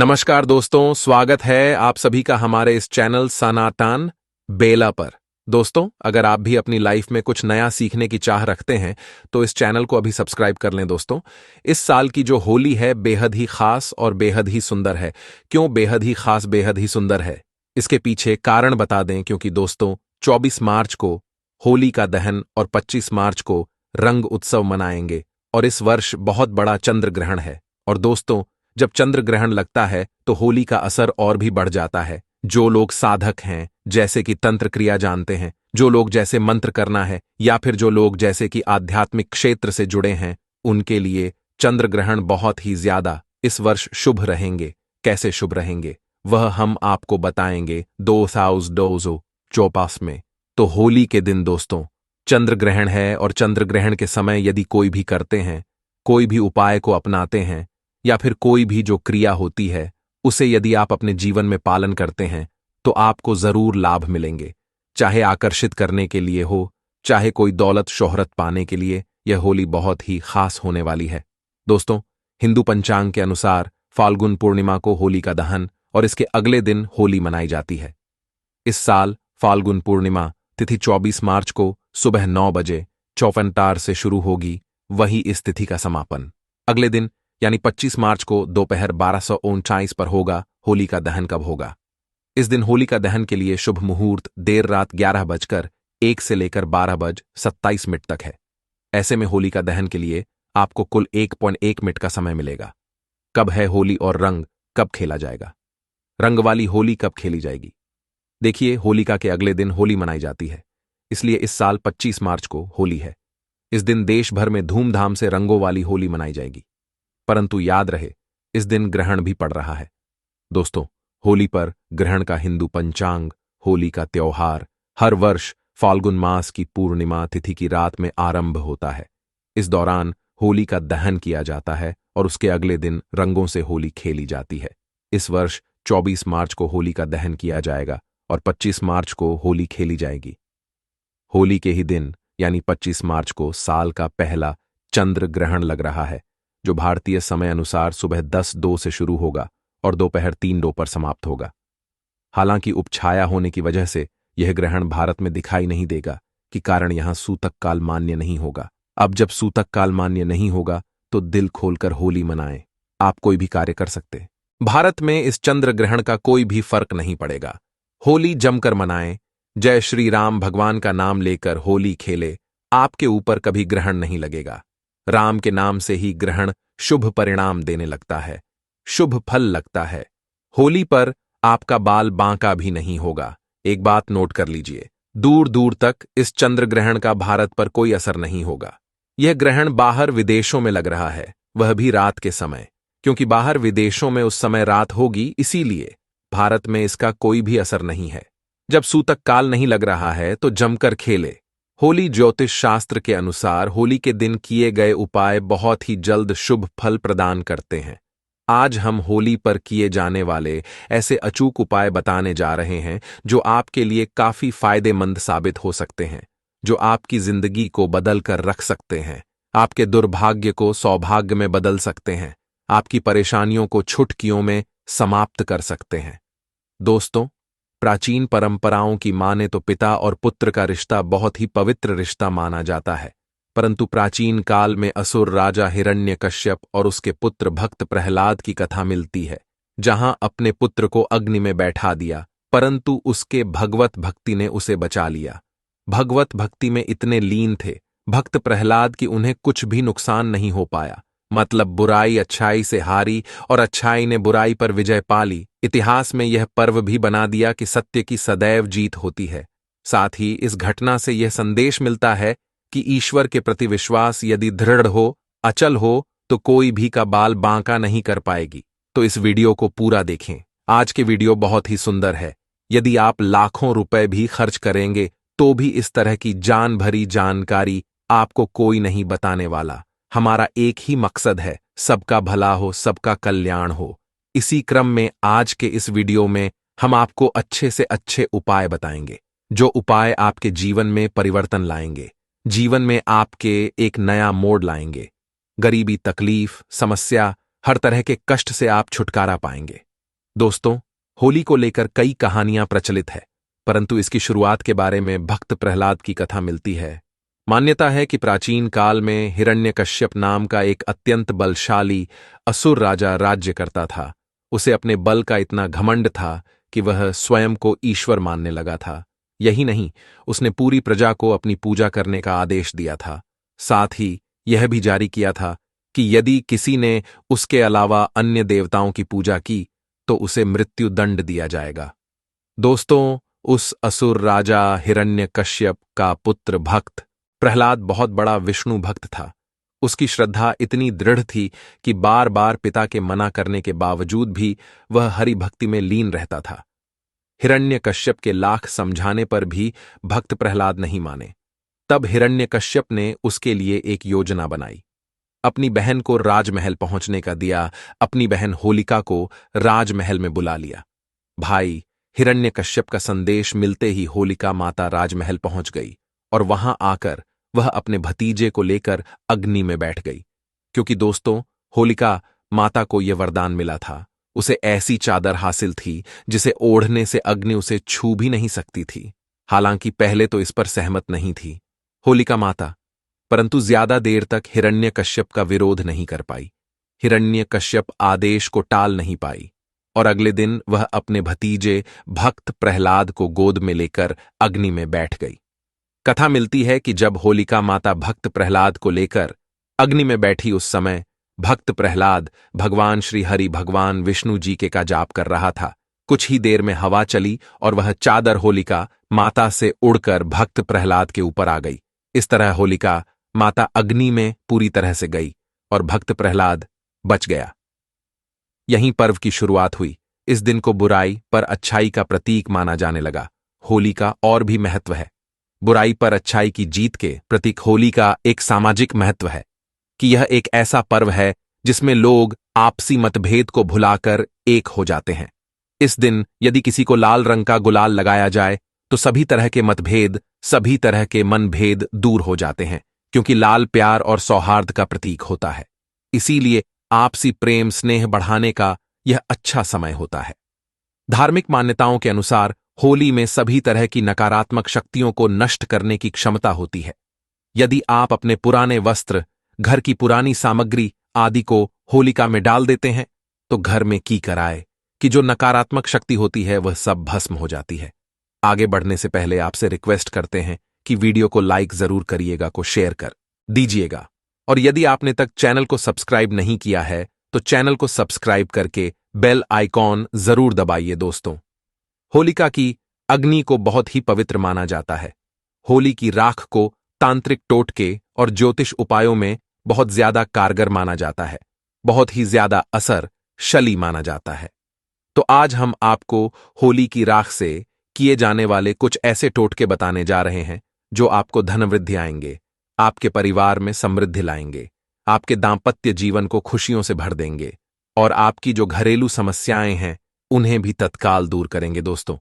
नमस्कार दोस्तों, स्वागत है आप सभी का हमारे इस चैनल सनातन बेला पर। दोस्तों, अगर आप भी अपनी लाइफ में कुछ नया सीखने की चाह रखते हैं तो इस चैनल को अभी सब्सक्राइब कर लें। दोस्तों, इस साल की जो होली है बेहद ही खास और बेहद ही सुंदर है। क्यों बेहद ही खास, बेहद ही सुंदर है, इसके पीछे कारण बता दें। क्योंकि दोस्तों, 24 मार्च को होली का दहन और 25 मार्च को रंग उत्सव मनाएंगे और इस वर्ष बहुत बड़ा चंद्र ग्रहण है। और दोस्तों, जब चंद्र ग्रहण लगता है तो होली का असर और भी बढ़ जाता है। जो लोग साधक हैं, जैसे कि तंत्र क्रिया जानते हैं, जो लोग जैसे मंत्र करना है, या फिर जो लोग जैसे कि आध्यात्मिक क्षेत्र से जुड़े हैं, उनके लिए चंद्र ग्रहण बहुत ही ज्यादा इस वर्ष शुभ रहेंगे। कैसे शुभ रहेंगे वह हम आपको बताएंगे 2024 में। तो होली के दिन दोस्तों चंद्र ग्रहण है और चंद्र ग्रहण के समय यदि कोई भी करते हैं, कोई भी उपाय को अपनाते हैं, या फिर कोई भी जो क्रिया होती है उसे यदि आप अपने जीवन में पालन करते हैं तो आपको जरूर लाभ मिलेंगे। चाहे आकर्षित करने के लिए हो, चाहे कोई दौलत शोहरत पाने के लिए, यह होली बहुत ही खास होने वाली है। दोस्तों, हिंदू पंचांग के अनुसार फाल्गुन पूर्णिमा को होली का दहन और इसके अगले दिन होली मनाई जाती है। इस साल फाल्गुन पूर्णिमा तिथि 24 मार्च को सुबह 9 बजे चौफनटार से शुरू होगी, वही इस तिथि का समापन अगले दिन यानी 25 मार्च को दोपहर 12:49 पर होगा। होली का दहन कब होगा? इस दिन होली का दहन के लिए शुभ मुहूर्त देर रात 11:01 से लेकर 12:27 तक है। ऐसे में होली का दहन के लिए आपको कुल 1.1 मिनट का समय मिलेगा। कब है होली और रंग कब खेला जाएगा? रंग वाली होली कब खेली जाएगी? देखिए, होलिका के अगले दिन होली मनाई जाती है, इसलिए इस साल 25 मार्च को होली है। इस दिन देश भर में धूमधाम से रंगों वाली होली मनाई जाएगी। परंतु याद रहे, इस दिन ग्रहण भी पड़ रहा है। दोस्तों, होली पर ग्रहण का हिंदू पंचांग होली का त्योहार हर वर्ष फाल्गुन मास की पूर्णिमा तिथि की रात में आरंभ होता है। इस दौरान होली का दहन किया जाता है और उसके अगले दिन रंगों से होली खेली जाती है। इस वर्ष 24 मार्च को होली का दहन किया जाएगा और 25 मार्च को होली खेली जाएगी। होली के ही दिन यानी 25 मार्च को साल का पहला चंद्र ग्रहण लग रहा है, जो भारतीय समय अनुसार सुबह 10:02 से शुरू होगा और दोपहर 3:02 पर समाप्त होगा। हालांकि उपछाया होने की वजह से यह ग्रहण भारत में दिखाई नहीं देगा, कि कारण यहां सूतक काल मान्य नहीं होगा। अब जब सूतक काल मान्य नहीं होगा तो दिल खोलकर होली मनाएं। आप कोई भी कार्य कर सकते। भारत में इस चंद्र ग्रहण का कोई भी फर्क नहीं पड़ेगा। होली जमकर मनाएं। जय श्री राम भगवान का नाम लेकर होली खेले। आपके ऊपर कभी ग्रहण नहीं लगेगा। राम के नाम से ही ग्रहण शुभ परिणाम देने लगता है, शुभ फल लगता है। होली पर आपका बाल बांका भी नहीं होगा। एक बात नोट कर लीजिए, दूर दूर तक इस चंद्र ग्रहण का भारत पर कोई असर नहीं होगा। यह ग्रहण बाहर विदेशों में लग रहा है, वह भी रात के समय, क्योंकि बाहर विदेशों में उस समय रात होगी, इसीलिए भारत में इसका कोई भी असर नहीं है। जब सूतक काल नहीं लग रहा है तो जमकर खेले। होली ज्योतिष शास्त्र के अनुसार होली के दिन किए गए उपाय बहुत ही जल्द शुभ फल प्रदान करते हैं। आज हम होली पर किए जाने वाले ऐसे अचूक उपाय बताने जा रहे हैं जो आपके लिए काफी फायदेमंद साबित हो सकते हैं, जो आपकी जिंदगी को बदल कर रख सकते हैं, आपके दुर्भाग्य को सौभाग्य में बदल सकते हैं, आपकी परेशानियों को छुटकियों में समाप्त कर सकते हैं। दोस्तों, प्राचीन परंपराओं की माने तो पिता और पुत्र का रिश्ता बहुत ही पवित्र रिश्ता माना जाता है। परंतु प्राचीन काल में असुर राजा हिरण्यकश्यप और उसके पुत्र भक्त प्रहलाद की कथा मिलती है, जहां अपने पुत्र को अग्नि में बैठा दिया, परंतु उसके भगवत भक्ति ने उसे बचा लिया। भगवत भक्ति में इतने लीन थे भक्त प्रहलाद कि उन्हें कुछ भी नुकसान नहीं हो पाया। मतलब बुराई अच्छाई से हारी और अच्छाई ने बुराई पर विजय पा ली। इतिहास में यह पर्व भी बना दिया कि सत्य की सदैव जीत होती है। साथ ही इस घटना से यह संदेश मिलता है कि ईश्वर के प्रति विश्वास यदि दृढ़ हो, अचल हो, तो कोई भी का बाल बांका नहीं कर पाएगी। तो इस वीडियो को पूरा देखें। आज की वीडियो बहुत ही सुंदर है। यदि आप लाखों रुपए भी खर्च करेंगे तो भी इस तरह की जान भरी जानकारी आपको कोई नहीं बताने वाला। हमारा एक ही मकसद है, सबका भला हो, सबका कल्याण हो। इसी क्रम में आज के इस वीडियो में हम आपको अच्छे से अच्छे उपाय बताएंगे, जो उपाय आपके जीवन में परिवर्तन लाएंगे, जीवन में आपके एक नया मोड़ लाएंगे। गरीबी, तकलीफ, समस्या, हर तरह के कष्ट से आप छुटकारा पाएंगे। दोस्तों, होली को लेकर कई कहानियां प्रचलित है, परंतु इसकी शुरुआत के बारे में भक्त प्रहलाद की कथा मिलती है। मान्यता है कि प्राचीन काल में हिरण्यकश्यप नाम का एक अत्यंत बलशाली असुर राजा राज्य करता था। उसे अपने बल का इतना घमंड था कि वह स्वयं को ईश्वर मानने लगा था। यही नहीं, उसने पूरी प्रजा को अपनी पूजा करने का आदेश दिया था। साथ ही यह भी जारी किया था कि यदि किसी ने उसके अलावा अन्य देवताओं की पूजा की तो उसे मृत्यु दंड दिया जाएगा। दोस्तों, उस असुर राजा हिरण्यकश्यप का पुत्र भक्त प्रहलाद बहुत बड़ा विष्णु भक्त था। उसकी श्रद्धा इतनी दृढ़ थी कि बार बार पिता के मना करने के बावजूद भी वह हरि भक्ति में लीन रहता था। हिरण्यकश्यप के लाख समझाने पर भी भक्त प्रहलाद नहीं माने। तब हिरण्यकश्यप ने उसके लिए एक योजना बनाई। अपनी बहन को राजमहल पहुंचने का दिया, अपनी बहन होलिका को राजमहल में बुला लिया। भाई हिरण्यकश्यप का संदेश मिलते ही होलिका माता राजमहल पहुंच गई और वहां आकर वह अपने भतीजे को लेकर अग्नि में बैठ गई। क्योंकि दोस्तों, होलिका माता को यह वरदान मिला था। उसे ऐसी चादर हासिल थी जिसे ओढ़ने से अग्नि उसे छू भी नहीं सकती थी। हालांकि पहले तो इस पर सहमत नहीं थी होलिका माता, परंतु ज्यादा देर तक हिरण्यकश्यप का विरोध नहीं कर पाई। हिरण्यकश्यप आदेश को टाल नहीं पाई और अगले दिन वह अपने भतीजे भक्त प्रहलाद को गोद में लेकर अग्नि में बैठ गई। कथा मिलती है कि जब होलिका माता भक्त प्रहलाद को लेकर अग्नि में बैठी, उस समय भक्त प्रहलाद भगवान श्री हरि भगवान विष्णु जी के का जाप कर रहा था। कुछ ही देर में हवा चली और वह चादर होलिका माता से उड़कर भक्त प्रहलाद के ऊपर आ गई। इस तरह होलिका माता अग्नि में पूरी तरह से गई और भक्त प्रहलाद बच गया। यहीं पर्व की शुरुआत हुई। इस दिन को बुराई पर अच्छाई का प्रतीक माना जाने लगा। होली का और भी महत्व है। बुराई पर अच्छाई की जीत के प्रतीक होली का एक सामाजिक महत्व है कि यह एक ऐसा पर्व है जिसमें लोग आपसी मतभेद को भुलाकर एक हो जाते हैं। इस दिन यदि किसी को लाल रंग का गुलाल लगाया जाए तो सभी तरह के मतभेद, सभी तरह के मनभेद दूर हो जाते हैं, क्योंकि लाल प्यार और सौहार्द का प्रतीक होता है। इसीलिए आपसी प्रेम स्नेह बढ़ाने का यह अच्छा समय होता है। धार्मिक मान्यताओं के अनुसार होली में सभी तरह की नकारात्मक शक्तियों को नष्ट करने की क्षमता होती है। यदि आप अपने पुराने वस्त्र, घर की पुरानी सामग्री आदि को होलिका में डाल देते हैं तो घर में कीकर आए कि जो नकारात्मक शक्ति होती है वह सब भस्म हो जाती है। आगे बढ़ने से पहले आपसे रिक्वेस्ट करते हैं कि वीडियो को लाइक जरूर करिएगा, को शेयर कर दीजिएगा, और यदि आपने तक चैनल को सब्सक्राइब नहीं किया है तो चैनल को सब्सक्राइब करके बेल आइकॉन जरूर दबाइए। दोस्तों, होलिका की अग्नि को बहुत ही पवित्र माना जाता है। होली की राख को तांत्रिक टोटके और ज्योतिष उपायों में बहुत ज्यादा कारगर माना जाता है, बहुत ही ज्यादा असरशली माना जाता है। तो आज हम आपको होली की राख से किए जाने वाले कुछ ऐसे टोटके बताने जा रहे हैं जो आपको धन वृद्धि आएंगे, आपके परिवार में समृद्धि लाएंगे, आपके दांपत्य जीवन को खुशियों से भर देंगे और आपकी जो घरेलू समस्याएं हैं उन्हें भी तत्काल दूर करेंगे। दोस्तों,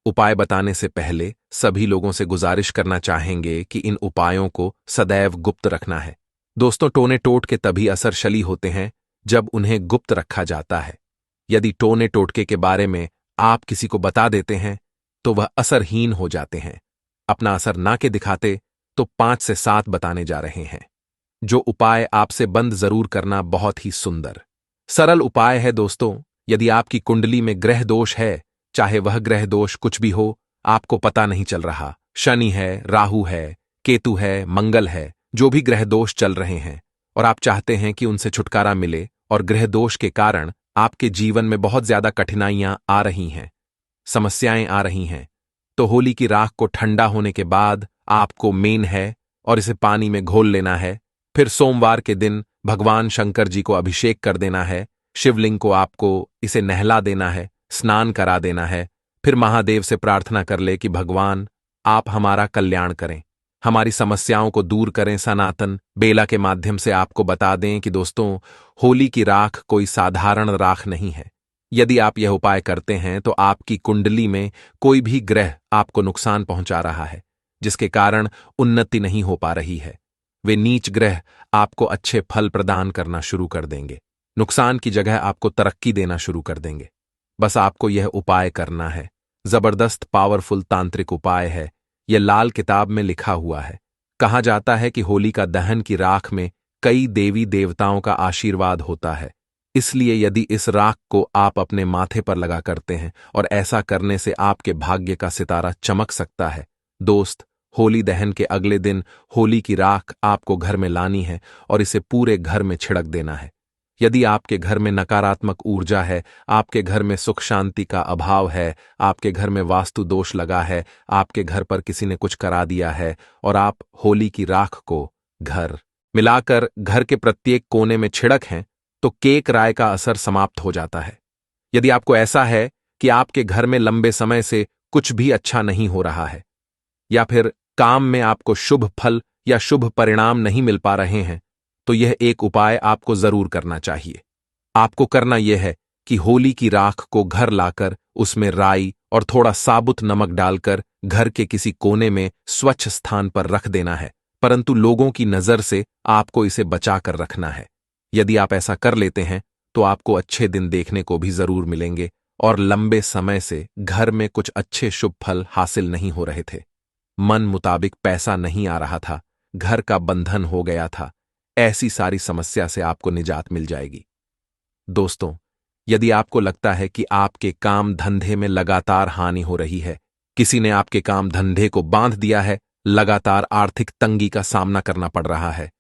उपाय बताने से पहले सभी लोगों से गुजारिश करना चाहेंगे कि इन उपायों को सदैव गुप्त रखना है। दोस्तों, टोने टोटके तभी असरशली होते हैं जब उन्हें गुप्त रखा जाता है। यदि टोने टोटके के बारे में आप किसी को बता देते हैं तो वह असरहीन हो जाते हैं। अपना असर ना के दिखाते तो 5 से 7 बताने जा रहे हैं। जो उपाय आपसे बंद जरूर करना बहुत ही सुंदर सरल उपाय है। दोस्तों, यदि आपकी कुंडली में ग्रह दोष है, चाहे वह ग्रह दोष कुछ भी हो, आपको पता नहीं चल रहा, शनि है, राहु है, केतु है, मंगल है, जो भी ग्रह दोष चल रहे हैं और आप चाहते हैं कि उनसे छुटकारा मिले और ग्रह दोष के कारण आपके जीवन में बहुत ज्यादा कठिनाइयां आ रही हैं, समस्याएं आ रही हैं, तो होली की राख को ठंडा होने के बाद आपको मेन है और इसे पानी में घोल लेना है। फिर सोमवार के दिन भगवान शंकर जी को अभिषेक कर देना है। शिवलिंग को आपको इसे नहला देना है, स्नान करा देना है। फिर महादेव से प्रार्थना कर ले कि भगवान आप हमारा कल्याण करें, हमारी समस्याओं को दूर करें। सनातन बेला के माध्यम से आपको बता दें कि दोस्तों, होली की राख कोई साधारण राख नहीं है। यदि आप यह उपाय करते हैं तो आपकी कुंडली में कोई भी ग्रह आपको नुकसान पहुंचा रहा है, जिसके कारण उन्नति नहीं हो पा रही है, वे नीच ग्रह आपको अच्छे फल प्रदान करना शुरू कर देंगे, नुकसान की जगह आपको तरक्की देना शुरू कर देंगे। बस आपको यह उपाय करना है। जबरदस्त पावरफुल तांत्रिक उपाय है। यह लाल किताब में लिखा हुआ है। कहा जाता है कि होलिका दहन की राख में कई देवी देवताओं का आशीर्वाद होता है। इसलिए यदि इस राख को आप अपने माथे पर लगा करते हैं और ऐसा करने से आपके भाग्य का सितारा चमक सकता है। दोस्त, होली दहन के अगले दिन होली की राख आपको घर में लानी है और इसे पूरे घर में छिड़क देना है। यदि आपके घर में नकारात्मक ऊर्जा है, आपके घर में सुख शांति का अभाव है, आपके घर में वास्तु दोष लगा है, आपके घर पर किसी ने कुछ करा दिया है और आप होली की राख को घर मिलाकर घर के प्रत्येक कोने में छिड़क हैं, तो केक राय का असर समाप्त हो जाता है। यदि आपको ऐसा है कि आपके घर में लंबे समय से कुछ भी अच्छा नहीं हो रहा है या फिर काम में आपको शुभ फल या शुभ परिणाम नहीं मिल पा रहे हैं, तो यह एक उपाय आपको जरूर करना चाहिए। आपको करना यह है कि होली की राख को घर लाकर उसमें राई और थोड़ा साबुत नमक डालकर घर के किसी कोने में स्वच्छ स्थान पर रख देना है, परंतु लोगों की नजर से आपको इसे बचा कर रखना है। यदि आप ऐसा कर लेते हैं तो आपको अच्छे दिन देखने को भी जरूर मिलेंगे और लंबे समय से घर में कुछ अच्छे शुभ फल हासिल नहीं हो रहे थे। मन मुताबिक पैसा नहीं आ रहा था, घर का बंधन हो गया था। ऐसी सारी समस्या से आपको निजात मिल जाएगी। दोस्तों, यदि आपको लगता है कि आपके काम धंधे में लगातार हानि हो रही है, किसी ने आपके काम धंधे को बांध दिया है, लगातार आर्थिक तंगी का सामना करना पड़ रहा है,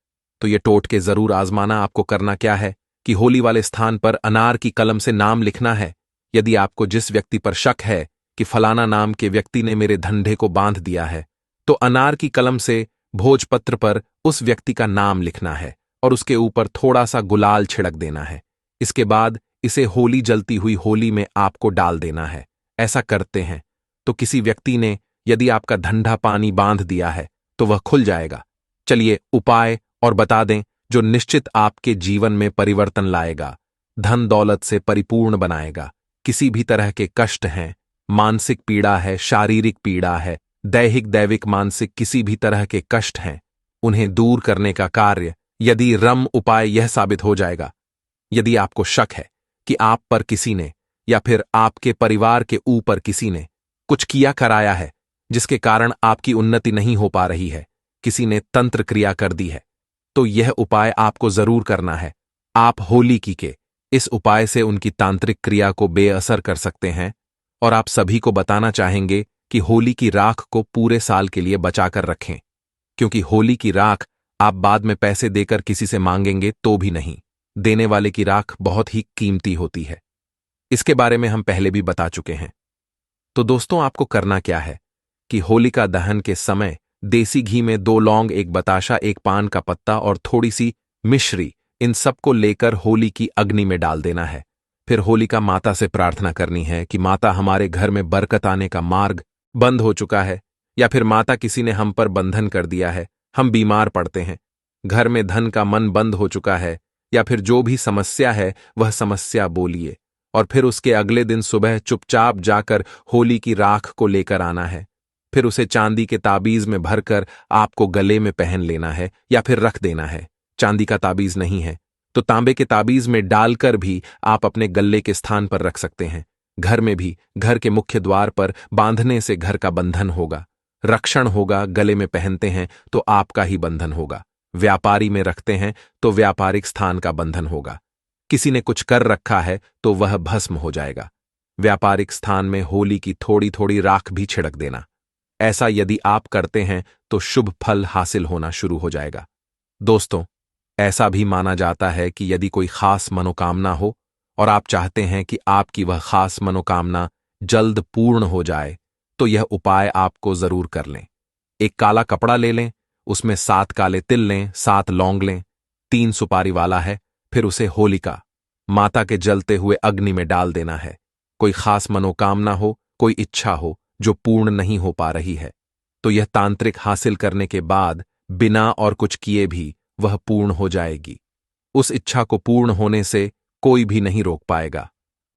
तो ये टोटके जरूर आजमाना। आपको करना क्या है कि होली वाले स्थान पर अनार की कलम से नाम लिखना है। यदि आपको जिस व्यक्ति पर शक है कि फलाना नाम के व्यक्ति ने मेरे धंधे को बांध दिया है, तो अनार की कलम से भोजपत्र पर उस व्यक्ति का नाम लिखना है और उसके ऊपर थोड़ा सा गुलाल छिड़क देना है। इसके बाद इसे होली जलती हुई होली में आपको डाल देना है। ऐसा करते हैं तो किसी व्यक्ति ने यदि आपका धंधा पानी बांध दिया है तो वह खुल जाएगा। चलिए उपाय और बता दें जो निश्चित आपके जीवन में परिवर्तन लाएगा, धन दौलत से परिपूर्ण बनाएगा। किसी भी तरह के कष्ट हैं, मानसिक पीड़ा है, शारीरिक पीड़ा है, दैहिक दैविक मानसिक किसी भी तरह के कष्ट हैं, उन्हें दूर करने का कार्य यदि रम उपाय यह साबित हो जाएगा। यदि आपको शक है कि आप पर किसी ने या फिर आपके परिवार के ऊपर किसी ने कुछ किया कराया है जिसके कारण आपकी उन्नति नहीं हो पा रही है, किसी ने तंत्र क्रिया कर दी है, तो यह उपाय आपको जरूर करना है। आप होली की के इस उपाय से उनकी तांत्रिक क्रिया को बेअसर कर सकते हैं और आप सभी को बताना चाहेंगे कि होली की राख को पूरे साल के लिए बचाकर रखें, क्योंकि होली की राख आप बाद में पैसे देकर किसी से मांगेंगे तो भी नहीं। देने वाले की राख बहुत ही कीमती होती है। इसके बारे में हम पहले भी बता चुके हैं। तो दोस्तों, आपको करना क्या है कि होलिका दहन के समय देसी घी में 2 लौंग, 1 बताशा, 1 पान का पत्ता और थोड़ी सी मिश्री, इन सबको लेकर होली की अग्नि में डाल देना है। फिर होलिका माता से प्रार्थना करनी है कि माता, हमारे घर में बरकत आने का मार्ग बंद हो चुका है, या फिर माता, किसी ने हम पर बंधन कर दिया है, हम बीमार पड़ते हैं, घर में धन का मन बंद हो चुका है, या फिर जो भी समस्या है वह समस्या बोलिए। और फिर उसके अगले दिन सुबह चुपचाप जाकर होली की राख को लेकर आना है। फिर उसे चांदी के ताबीज में भरकर आपको गले में पहन लेना है या फिर रख देना है। चांदी का ताबीज नहीं है तो तांबे के ताबीज में डालकर भी आप अपने गले के स्थान पर रख सकते हैं। घर में भी घर के मुख्य द्वार पर बांधने से घर का बंधन होगा, रक्षण होगा। गले में पहनते हैं तो आपका ही बंधन होगा। व्यापारी में रखते हैं तो व्यापारिक स्थान का बंधन होगा। किसी ने कुछ कर रखा है तो वह भस्म हो जाएगा। व्यापारिक स्थान में होली की थोड़ी थोड़ी राख भी छिड़क देना। ऐसा यदि आप करते हैं तो शुभ फल हासिल होना शुरू हो जाएगा। दोस्तों, ऐसा भी माना जाता है कि यदि कोई खास मनोकामना हो और आप चाहते हैं कि आपकी वह खास मनोकामना जल्द पूर्ण हो जाए, तो यह उपाय आपको जरूर कर लें। एक काला कपड़ा ले लें, उसमें 7 काले तिल लें, 7 लौंग लें, 3 सुपारी वाला है। फिर उसे होलिका माता के जलते हुए अग्नि में डाल देना है। कोई खास मनोकामना हो, कोई इच्छा हो जो पूर्ण नहीं हो पा रही है, तो यह तांत्रिक हासिल करने के बाद बिना और कुछ किए भी वह पूर्ण हो जाएगी। उस इच्छा को पूर्ण होने से कोई भी नहीं रोक पाएगा।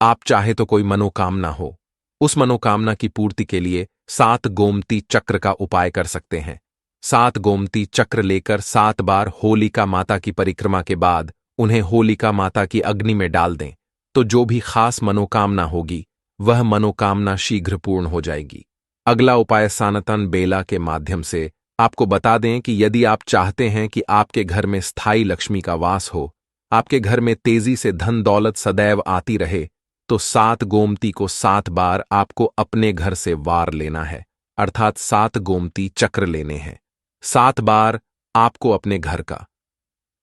आप चाहे तो कोई मनोकामना हो, उस मनोकामना की पूर्ति के लिए 7 गोमती चक्र का उपाय कर सकते हैं। 7 गोमती चक्र लेकर 7 बार होलिका माता की परिक्रमा के बाद उन्हें होलिका माता की अग्नि में डाल दें, तो जो भी खास मनोकामना होगी वह मनोकामना शीघ्र पूर्ण हो जाएगी। अगला उपाय सनातन बेला के माध्यम से आपको बता दें कि यदि आप चाहते हैं कि आपके घर में स्थायी लक्ष्मी का वास हो, आपके घर में तेजी से धन दौलत सदैव आती रहे, तो 7 गोमती को 7 बार आपको अपने घर से वार लेना है, अर्थात 7 गोमती चक्र लेने हैं। 7 बार आपको अपने घर का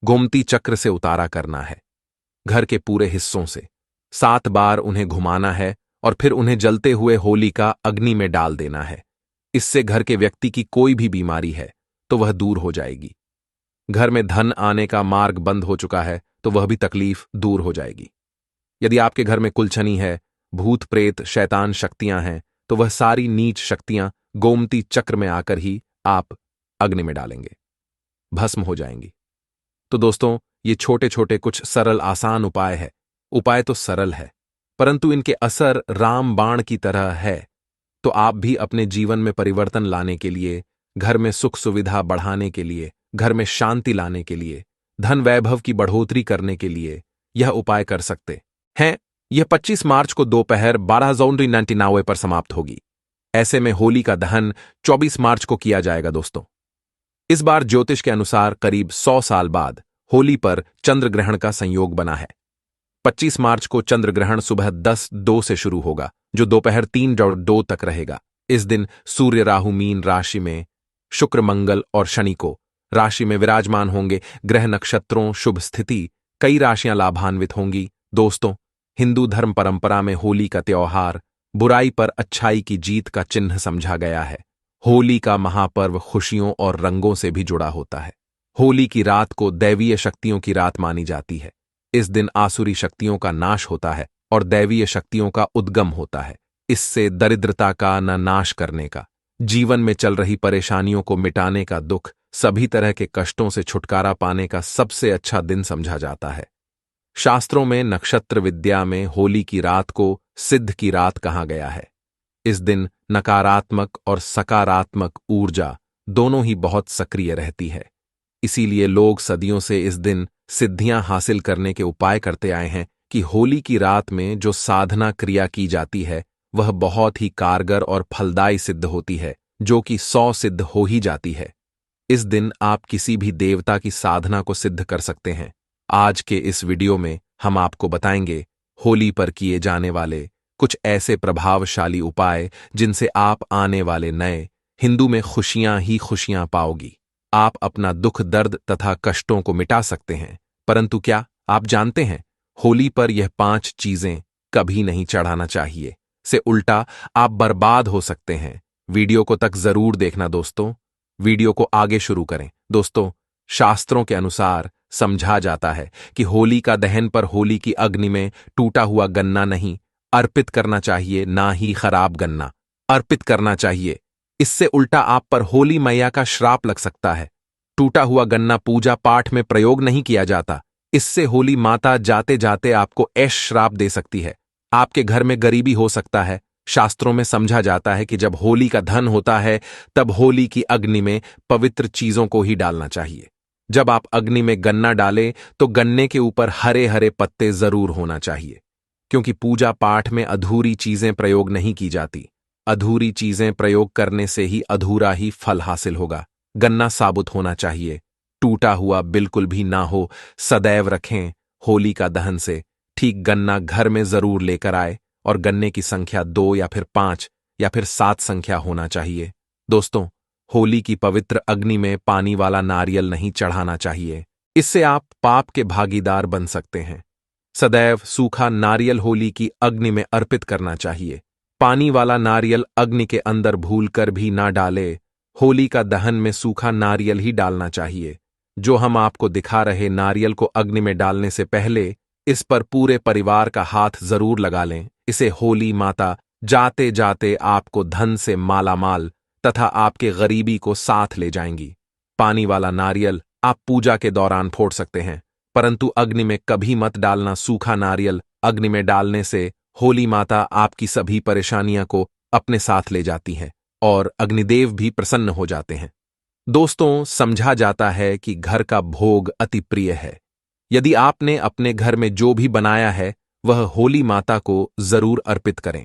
गोमती चक्र से उतारा करना है, घर के पूरे हिस्सों से 7 बार उन्हें घुमाना है और फिर उन्हें जलते हुए होली का अग्नि में डाल देना है। इससे घर के व्यक्ति की कोई भी बीमारी है तो वह दूर हो जाएगी। घर में धन आने का मार्ग बंद हो चुका है तो वह भी तकलीफ दूर हो जाएगी। यदि आपके घर में कुलछनी है, भूत प्रेत शैतान शक्तियां हैं, तो वह सारी नीच शक्तियां गोमती चक्र में आकर ही आप अग्नि में डालेंगे, भस्म हो जाएंगी। तो दोस्तों, ये छोटे छोटे कुछ सरल आसान उपाय है। उपाय तो सरल है, परंतु इनके असर राम बाण की तरह है। तो आप भी अपने जीवन में परिवर्तन लाने के लिए, घर में सुख सुविधा बढ़ाने के लिए, घर में शांति लाने के लिए, धन वैभव की बढ़ोतरी करने के लिए यह उपाय कर सकते हैं। यह 25 मार्च को दोपहर 12:99 पर समाप्त होगी। ऐसे में होली का दहन 24 मार्च को किया जाएगा। दोस्तों, इस बार ज्योतिष के अनुसार करीब 100 साल बाद होली पर चंद्र ग्रहण का संयोग बना है। 25 मार्च को चंद्र ग्रहण सुबह 10:02 से शुरू होगा, जो दोपहर 3:02 तक रहेगा। इस दिन सूर्य राहु मीन राशि में, शुक्र मंगल और शनि को राशि में विराजमान होंगे। ग्रह नक्षत्रों शुभ स्थिति, कई राशियां लाभान्वित होंगी। दोस्तों, हिंदू धर्म परंपरा में होली का त्योहार बुराई पर अच्छाई की जीत का चिन्ह समझा गया है। होली का महापर्व खुशियों और रंगों से भी जुड़ा होता है। होली की रात को दैवीय शक्तियों की रात मानी जाती है। इस दिन आसुरी शक्तियों का नाश होता है और दैवीय शक्तियों का उद्गम होता है। इससे दरिद्रता का न नाश करने का, जीवन में चल रही परेशानियों को मिटाने का, दुख सभी तरह के कष्टों से छुटकारा पाने का सबसे अच्छा दिन समझा जाता है। शास्त्रों में नक्षत्र विद्या में होली की रात को सिद्ध की रात कहा गया है। इस दिन नकारात्मक और सकारात्मक ऊर्जा दोनों ही बहुत सक्रिय रहती है। इसीलिए लोग सदियों से इस दिन सिद्धियां हासिल करने के उपाय करते आए हैं कि होली की रात में जो साधना क्रिया की जाती है वह बहुत ही कारगर और फलदायी सिद्ध होती है, जो कि 100 सिद्ध हो ही जाती है। इस दिन आप किसी भी देवता की साधना को सिद्ध कर सकते हैं। आज के इस वीडियो में हम आपको बताएंगे होली पर किए जाने वाले कुछ ऐसे प्रभावशाली उपाय जिनसे आप आने वाले नए हिंदू में खुशियां ही खुशियां पाओगी। आप अपना दुख दर्द तथा कष्टों को मिटा सकते हैं। परंतु क्या आप जानते हैं, होली पर यह 5 चीजें कभी नहीं चढ़ाना चाहिए, से उल्टा आप बर्बाद हो सकते हैं। वीडियो को तक जरूर देखना दोस्तों। वीडियो को आगे शुरू करें। दोस्तों, शास्त्रों के अनुसार समझा जाता है कि होली का दहन पर होली की अग्नि में टूटा हुआ गन्ना नहीं अर्पित करना चाहिए, ना ही खराब गन्ना अर्पित करना चाहिए। इससे उल्टा आप पर होली मैया का श्राप लग सकता है। टूटा हुआ गन्ना पूजा पाठ में प्रयोग नहीं किया जाता। इससे होली माता जाते जाते आपको ऐश श्राप दे सकती है। आपके घर में गरीबी हो सकता है। शास्त्रों में समझा जाता है कि जब होली का धन होता है तब होली की अग्नि में पवित्र चीजों को ही डालना चाहिए। जब आप अग्नि में गन्ना डालें तो गन्ने के ऊपर हरे हरे पत्ते जरूर होना चाहिए, क्योंकि पूजा पाठ में अधूरी चीजें प्रयोग नहीं की जाती। अधूरी चीजें प्रयोग करने से ही अधूरा ही फल हासिल होगा। गन्ना साबुत होना चाहिए, टूटा हुआ बिल्कुल भी ना हो। सदैव रखें होली का दहन से ठीक गन्ना घर में जरूर लेकर आए और गन्ने की संख्या 2 या फिर 5 या फिर 7 संख्या होना चाहिए। दोस्तों, होली की पवित्र अग्नि में पानी वाला नारियल नहीं चढ़ाना चाहिए। इससे आप पाप के भागीदार बन सकते हैं। सदैव सूखा नारियल होली की अग्नि में अर्पित करना चाहिए। पानी वाला नारियल अग्नि के अंदर भूलकर भी ना डाले। होली का दहन में सूखा नारियल ही डालना चाहिए। जो हम आपको दिखा रहे नारियल को अग्नि में डालने से पहले इस पर पूरे परिवार का हाथ जरूर लगा लें। इसे होली माता जाते जाते आपको धन से मालामाल तथा आपके गरीबी को साथ ले जाएंगी। पानी वाला नारियल आप पूजा के दौरान फोड़ सकते हैं, परंतु अग्नि में कभी मत डालना। सूखा नारियल अग्नि में डालने से होली माता आपकी सभी परेशानियां को अपने साथ ले जाती हैं और अग्निदेव भी प्रसन्न हो जाते हैं। दोस्तों, समझा जाता है कि घर का भोग अति प्रिय है। यदि आपने अपने घर में जो भी बनाया है वह होली माता को जरूर अर्पित करें।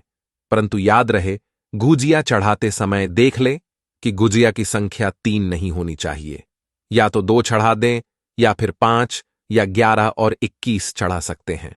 परंतु याद रहे, गुजिया चढ़ाते समय देख ले कि गुजिया की संख्या 3 नहीं होनी चाहिए। या तो 2 चढ़ा दें या फिर 5 या 11 और 21 चढ़ा सकते हैं।